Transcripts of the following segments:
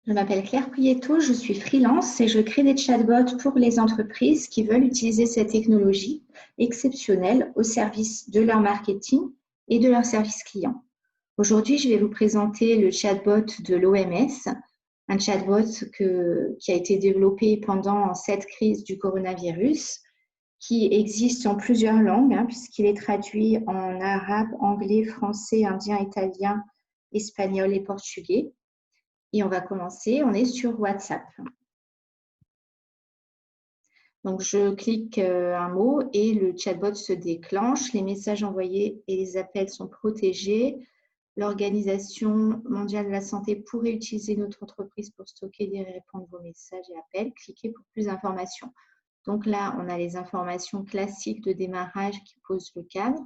Je m'appelle Claire Prieto, je suis freelance et je crée des chatbots pour les entreprises qui veulent utiliser cette technologie exceptionnelle au service de leur marketing et de leur service client. Aujourd'hui, je vais vous présenter le chatbot de l'OMS, un chatbot qui a été développé pendant cette crise du coronavirus, qui existe en plusieurs langues, puisqu'il est traduit en arabe, anglais, français, indien, italien, espagnol et portugais. Et on va commencer, on est sur WhatsApp. Donc, je clique un mot et le chatbot se déclenche. Les messages envoyés et les appels sont protégés. L'Organisation mondiale de la santé pourrait utiliser notre entreprise pour stocker et répondre vos messages et appels. Cliquez pour plus d'informations. Donc là, on a les informations classiques de démarrage qui posent le cadre.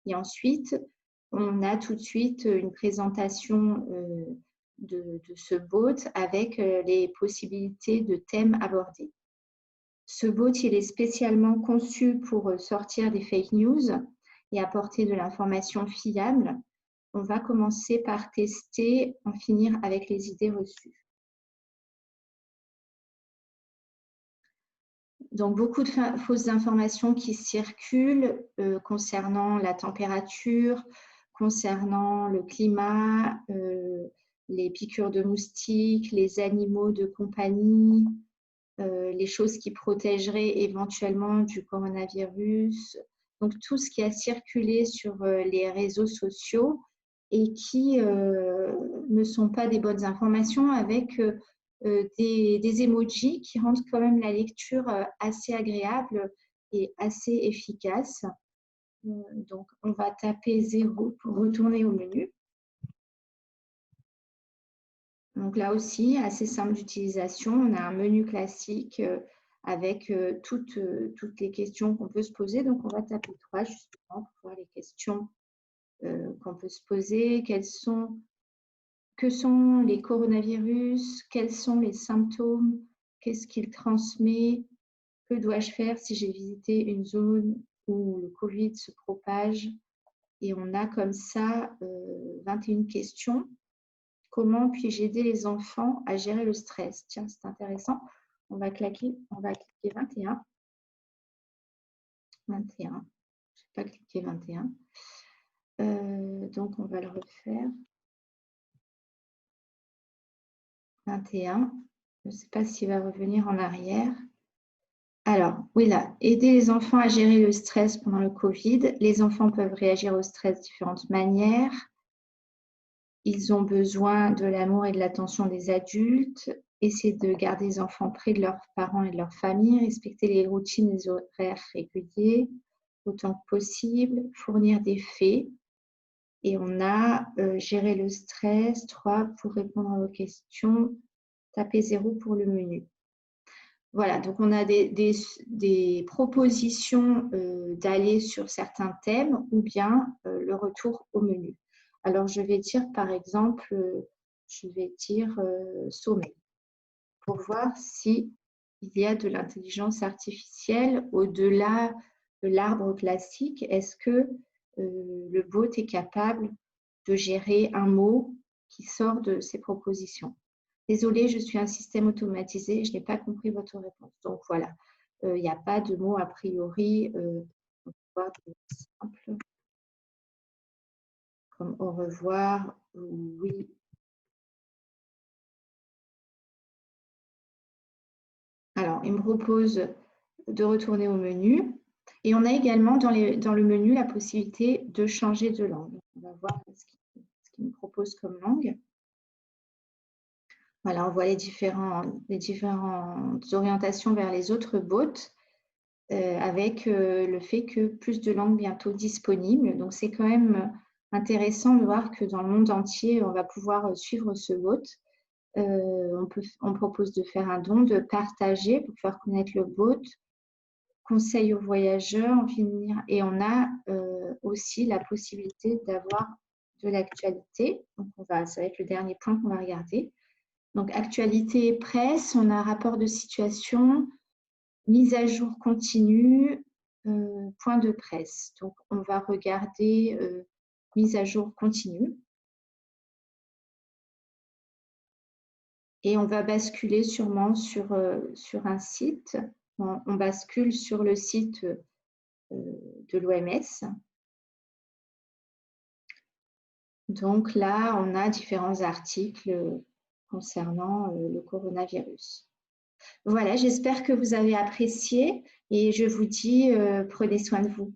Et ensuite, on a tout de suite une présentation de ce bot avec les possibilités de thèmes abordés. Ce bot, il est spécialement conçu pour sortir des fake news et apporter de l'information fiable. On va commencer par tester, en finir avec les idées reçues. Donc, beaucoup de fausses informations qui circulent concernant la température, concernant le climat, les piqûres de moustiques, les animaux de compagnie, les choses qui protégeraient éventuellement du coronavirus. Donc, tout ce qui a circulé sur les réseaux sociaux et qui ne sont pas des bonnes informations avec des emojis qui rendent quand même la lecture assez agréable et assez efficace. Donc, on va taper 0 pour retourner au menu. Donc là aussi, assez simple d'utilisation. On a un menu classique avec toutes les questions qu'on peut se poser. Donc, on va taper 3 justement pour voir les questions qu'on peut se poser. Que sont les coronavirus? Quels sont les symptômes? Qu'est-ce qu'il transmet? Que dois-je faire si j'ai visité une zone où le Covid se propage? Et on a comme ça 21 questions. Comment puis-je aider les enfants à gérer le stress? Tiens, c'est intéressant. On va cliquer 21. 21. Je n'ai pas cliqué 21. Donc, on va le refaire. 21. Je ne sais pas s'il va revenir en arrière. Alors, oui, là, aider les enfants à gérer le stress pendant le Covid. Les enfants peuvent réagir au stress de différentes manières. Ils ont besoin de l'amour et de l'attention des adultes. Essayer de garder les enfants près de leurs parents et de leur famille. Respecter les routines et les horaires réguliers autant que possible. Fournir des faits. Et on a gérer le stress. 3 pour répondre à vos questions. Taper 0 pour le menu. Voilà, donc on a des propositions d'aller sur certains thèmes ou bien le retour au menu. Alors, je vais dire, par exemple, sommeil pour voir s'il y a de l'intelligence artificielle au-delà de l'arbre classique. Est-ce que le bot est capable de gérer un mot qui sort de ses propositions? Désolée, je suis un système automatisé, je n'ai pas compris votre réponse. Donc voilà, il n'y a pas de mots a priori. On peut voir des simples comme au revoir, oui. Alors, il me propose de retourner au menu. Et on a également dans le menu la possibilité de changer de langue. On va voir ce qu'il me propose comme langue. Voilà, on voit les différentes orientations vers les autres bots avec le fait que plus de langues bientôt disponibles. Donc, c'est quand même intéressant de voir que dans le monde entier, on va pouvoir suivre ce bot. On propose de faire un don, de partager pour faire connaître le bot, conseil aux voyageurs, et on a aussi la possibilité d'avoir de l'actualité. Donc, ça va être le dernier point qu'on va regarder. Donc, actualité presse, on a un rapport de situation, mise à jour continue, point de presse. Donc, on va regarder mise à jour continue. Et on va basculer sûrement sur un site. On bascule sur le site de l'OMS. Donc là, on a différents articles concernant le coronavirus. Voilà, j'espère que vous avez apprécié et je vous dis prenez soin de vous.